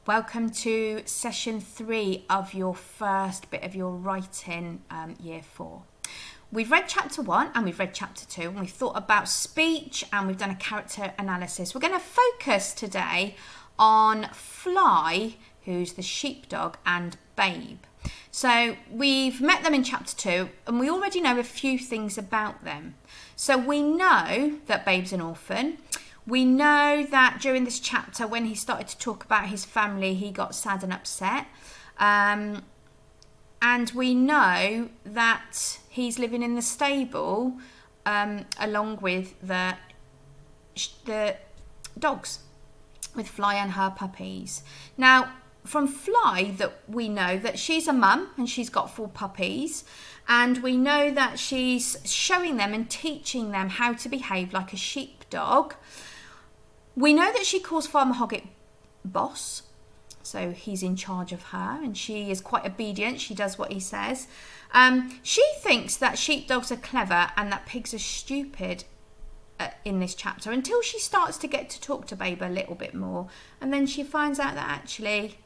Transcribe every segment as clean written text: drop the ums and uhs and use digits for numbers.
Welcome to session 3 of your first bit of your writing year 4. We've read chapter 1 and we've read chapter 2 and we've thought about speech and we've done a character analysis. We're going to focus today on Fly, who's the sheepdog, and Babe. So we've met them in chapter 2 and we already know a few things about them. So we know that Babe's an orphan. We know that during this chapter, when he started to talk about his family, he got sad and upset. And we know that he's living in the stable along with the dogs, with Fly and her puppies. Now, from Fly, that we know that she's a mum and she's got 4 puppies. And we know that she's showing them and teaching them how to behave like a sheepdog. We know that she calls Farmer Hoggett boss, so he's in charge of her, and she is quite obedient. She does what he says. She thinks that sheepdogs are clever and that pigs are stupid in this chapter, until she starts to get to talk to Babe a little bit more, and then she finds out that actually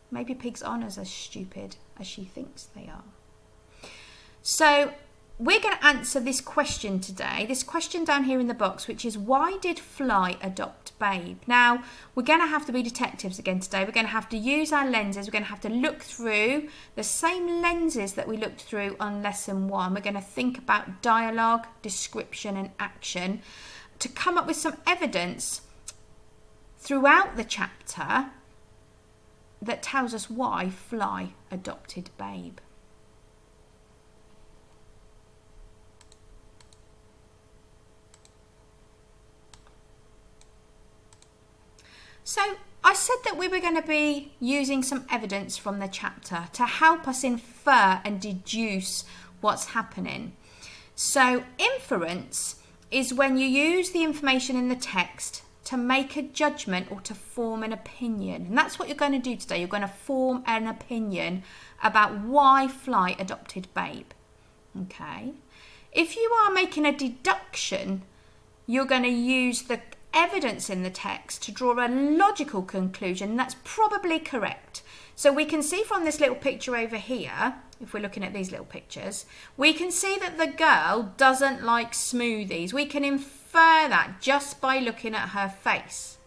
maybe pigs aren't as stupid as she thinks they are. So we're going to answer this question today, this question down here in the box, which is, why did Fly adopt Babe? Now, we're going to have to be detectives again today. We're going to have to use our lenses. We're going to have to look through the same lenses that we looked through on lesson 1. We're going to think about dialogue, description and action to come up with some evidence throughout the chapter that tells us why Fly adopted Babe. So I said that we were going to be using some evidence from the chapter to help us infer and deduce what's happening. So inference is when you use the information in the text to make a judgment or to form an opinion. And that's what you're going to do today. You're going to form an opinion about why Fly adopted Babe. Okay. If you are making a deduction, you're going to use the evidence in the text to draw a logical conclusion that's probably correct. So we can see from this little picture over here, if we're looking at these little pictures, we can see that the girl doesn't like smoothies. We can infer that just by looking at her face.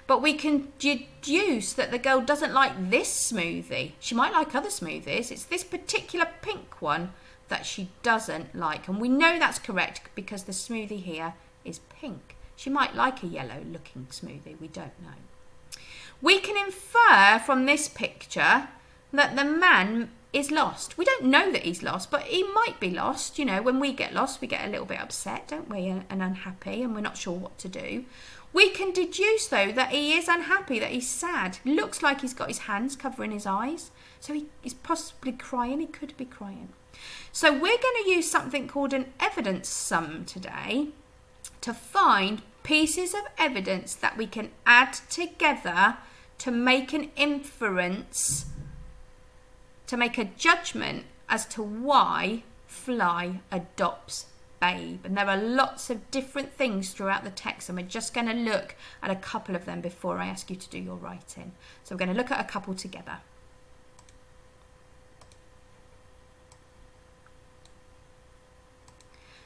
But we can deduce that the girl doesn't like this smoothie. She might like other smoothies. It's this particular pink one that she doesn't like. And we know that's correct because the smoothie here is pink. She might like a yellow looking smoothie, we don't know. We can infer from this picture that the man is lost. We don't know that he's lost, but he might be lost. You know, when we get lost, we get a little bit upset, don't we, and unhappy, and we're not sure what to do. We can deduce, though, that he is unhappy, that he's sad. Looks like he's got his hands covering his eyes, so he's possibly crying. He could be crying. So we're going to use something called an evidence sum today to find pieces of evidence that we can add together to make an inference, to make a judgment as to why Fly adopts Babe. And there are lots of different things throughout the text, and we're just going to look at a couple of them before I ask you to do your writing. So we're going to look at a couple together.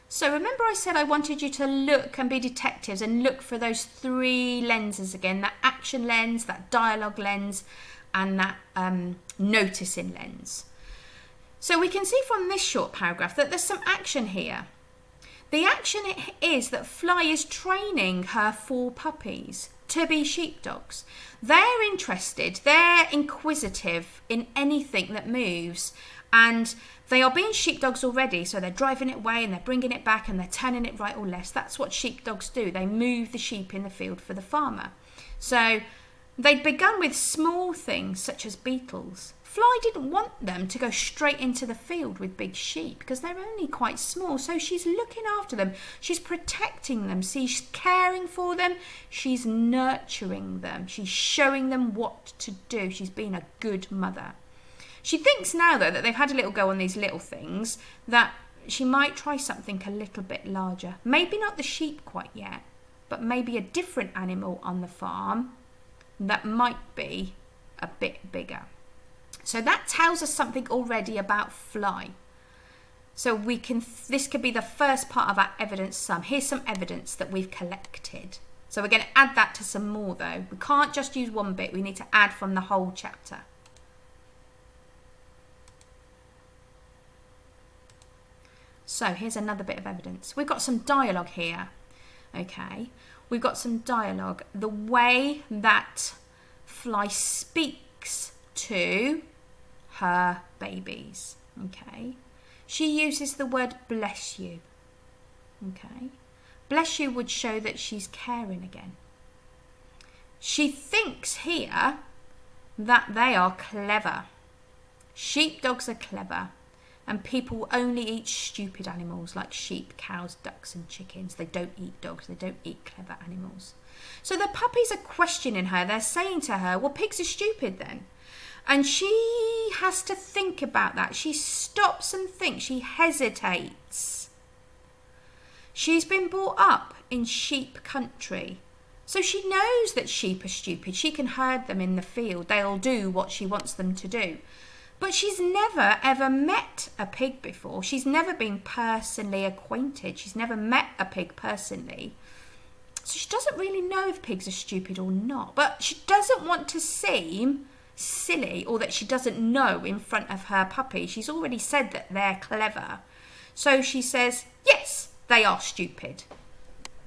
So remember I said I wanted you to look and be detectives and look for those 3 lenses again, that action lens, that dialogue lens, and that noticing lens. So we can see from this short paragraph that there's some action here. The action is that Fly is training her 4 puppies to be sheepdogs. They're interested, they're inquisitive in anything that moves, and they are being sheepdogs already, so they're driving it away and they're bringing it back and they're turning it right or left. That's what sheepdogs do. They move the sheep in the field for the farmer. So they'd begun with small things such as beetles. Fly didn't want them to go straight into the field with big sheep because they're only quite small. So she's looking after them. She's protecting them. She's caring for them. She's nurturing them. She's showing them what to do. She's being a good mother. She thinks now, though, that they've had a little go on these little things, that she might try something a little bit larger. Maybe not the sheep quite yet, but maybe a different animal on the farm that might be a bit bigger. So that tells us something already about Fly. So this could be the first part of our evidence sum. Here's some evidence that we've collected. So we're going to add that to some more though. We can't just use one bit, we need to add from the whole chapter. So here's another bit of evidence. We've got some dialogue here. Okay, we've got some dialogue. The way that Fly speaks to her babies. Okay, she uses the word bless you. Okay, bless you would show that she's caring again. She thinks here that they are clever. Sheepdogs are clever. And people only eat stupid animals like sheep, cows, ducks and chickens. They don't eat dogs. They don't eat clever animals. So the puppies are questioning her. They're saying to her, well, pigs are stupid then. And she has to think about that. She stops and thinks. She hesitates. She's been brought up in sheep country. So she knows that sheep are stupid. She can herd them in the field. They'll do what she wants them to do. But she's never, ever met a pig before. She's never been personally acquainted. She's never met a pig personally. So she doesn't really know if pigs are stupid or not. But she doesn't want to seem silly or that she doesn't know in front of her puppy. She's already said that they're clever. So she says, yes, they are stupid.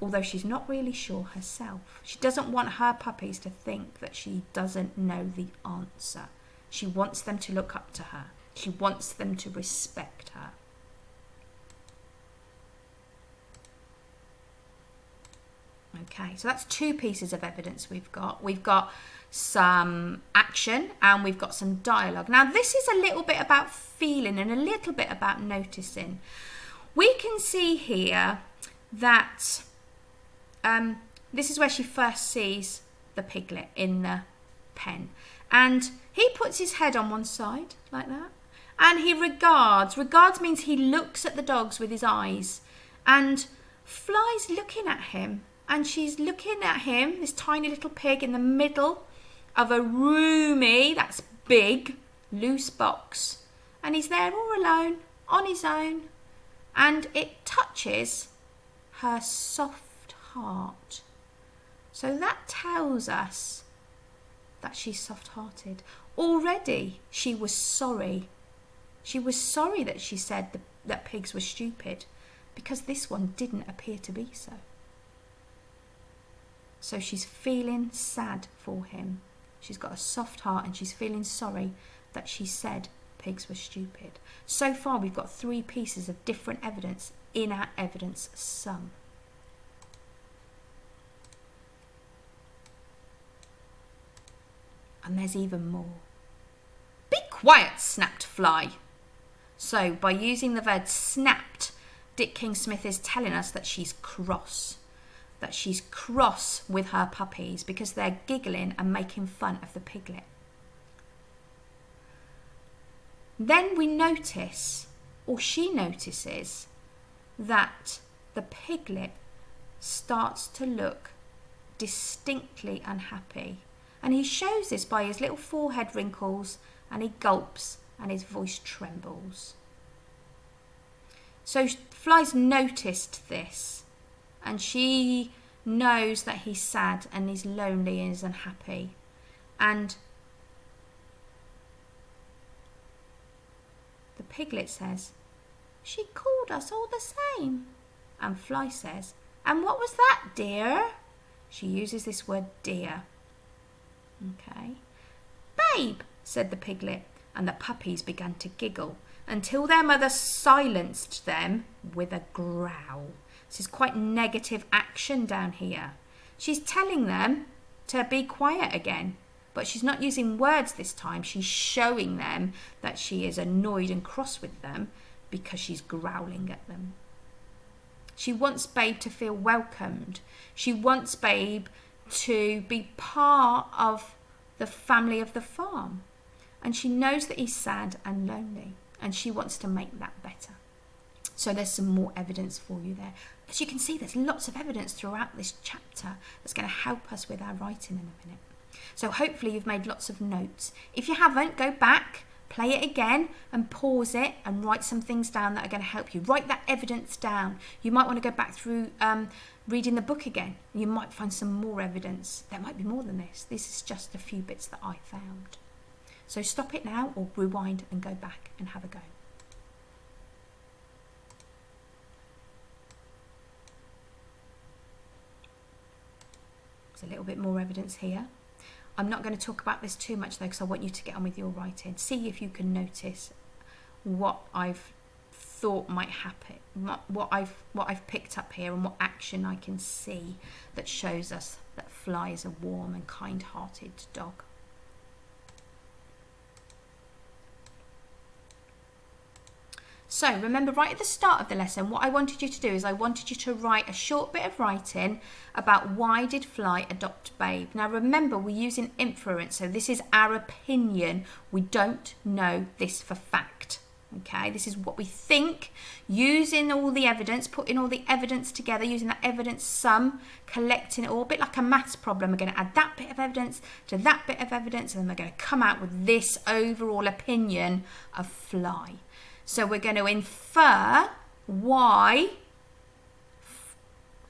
Although she's not really sure herself. She doesn't want her puppies to think that she doesn't know the answer. She wants them to look up to her. She wants them to respect her. Okay, so that's two pieces of evidence we've got. We've got some action and we've got some dialogue. Now, this is a little bit about feeling and a little bit about noticing. We can see here that this is where she first sees the piglet in the pen. And he puts his head on one side, like that. And he regards. Regards means he looks at the dogs with his eyes. And Fly's looking at him. And she's looking at him, this tiny little pig, in the middle of a roomy, that's big, loose box. And he's there all alone, on his own. And it touches her soft heart. So that tells us that she's soft-hearted. Already she was sorry. She was sorry that she said that pigs were stupid because this one didn't appear to be so. So she's feeling sad for him. She's got a soft heart and she's feeling sorry that she said pigs were stupid. So far we've got three pieces of different evidence in our evidence sum. And there's even more. Be quiet, snapped Fly. So by using the verb snapped, Dick King-Smith is telling us that she's cross. That she's cross with her puppies because they're giggling and making fun of the piglet. Then we notice, or she notices, that the piglet starts to look distinctly unhappy. And he shows this by his little forehead wrinkles, and he gulps and his voice trembles. So Fly's noticed this, and she knows that he's sad and he's lonely and is unhappy. And the piglet says, she called us all the same. And Fly says, and what was that, dear? She uses this word dear. Okay. Babe, said the piglet, and the puppies began to giggle until their mother silenced them with a growl. This is quite negative action down here. She's telling them to be quiet again, but she's not using words this time. She's showing them that she is annoyed and cross with them because she's growling at them. She wants Babe to feel welcomed. She wants Babe to be part of the family of the farm. And she knows that he's sad and lonely, and she wants to make that better. So there's some more evidence for you there. As you can see, there's lots of evidence throughout this chapter that's going to help us with our writing in a minute. So hopefully you've made lots of notes. If you haven't, go back, play it again and pause it and write some things down that are going to help you. Write that evidence down. You might want to go back through reading the book again. You might find some more evidence. There might be more than this. This is just a few bits that I found. So stop it now or rewind and go back and have a go. There's a little bit more evidence here. I'm not going to talk about this too much though, because I want you to get on with your writing. See if you can notice what I've thought might happen, what I've picked up here, and what action I can see that shows us that Fly is a warm and kind-hearted dog. So remember, right at the start of the lesson, what I wanted you to do is I wanted you to write a short bit of writing about why did Fly adopt Babe. Now remember, we're using inference, so this is our opinion. We don't know this for fact. Okay, this is what we think, using all the evidence, putting all the evidence together, using that evidence sum, collecting it all, a bit like a maths problem. We're going to add that bit of evidence to that bit of evidence, and then we're going to come out with this overall opinion of Fly. So we're going to infer why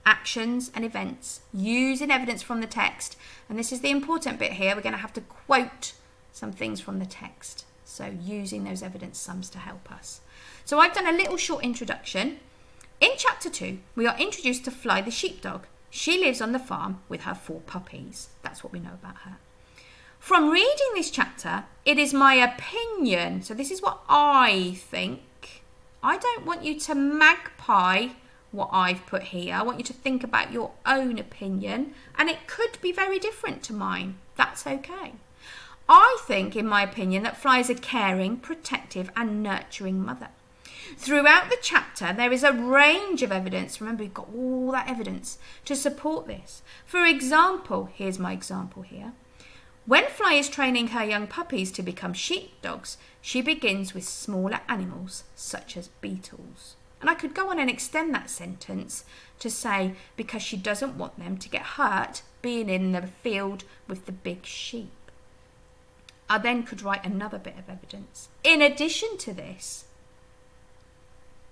actions and events using evidence from the text. And this is the important bit here. We're going to have to quote some things from the text. So using those evidence sums to help us. So I've done a little short introduction. In chapter 2, we are introduced to Fly the sheepdog. She lives on the farm with her 4 puppies. That's what we know about her. From reading this chapter, it is my opinion, so this is what I think. I don't want you to magpie what I've put here. I want you to think about your own opinion, and it could be very different to mine. That's okay. I think, in my opinion, that Fly is a caring, protective and nurturing mother. Throughout the chapter, there is a range of evidence. Remember, we've got all that evidence to support this. For example, here's my example here. When Fly is training her young puppies to become sheepdogs, she begins with smaller animals such as beetles. And I could go on and extend that sentence to say because she doesn't want them to get hurt being in the field with the big sheep. I then could write another bit of evidence. In addition to this,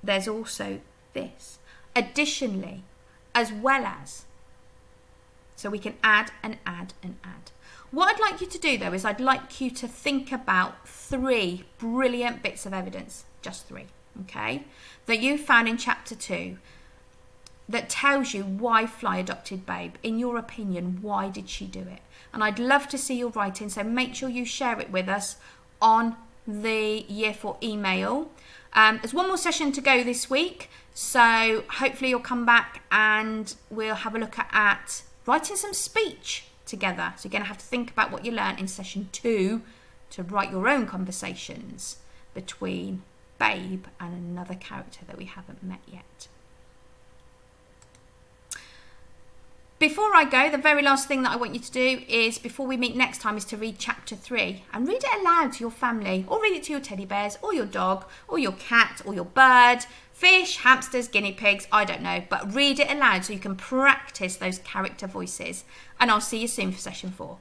there's also this. Additionally, as well as. So we can add and add and add. What I'd like you to do, though, is I'd like you to think about 3 brilliant bits of evidence, just 3, okay, that you found in chapter 2 that tells you why Fly adopted Babe. In your opinion, why did she do it? And I'd love to see your writing, so make sure you share it with us on the Year 4 email. There's one more session to go this week, so hopefully you'll come back and we'll have a look at writing some speech together. So you're going to have to think about what you learned in session 2 to write your own conversations between Babe and another character that we haven't met yet. Before I go, the very last thing that I want you to do is, before we meet next time, is to read chapter 3 and read it aloud to your family, or read it to your teddy bears or your dog or your cat or your bird, fish, hamsters, guinea pigs, I don't know, but read it aloud so you can practice those character voices. And I'll see you soon for session 4.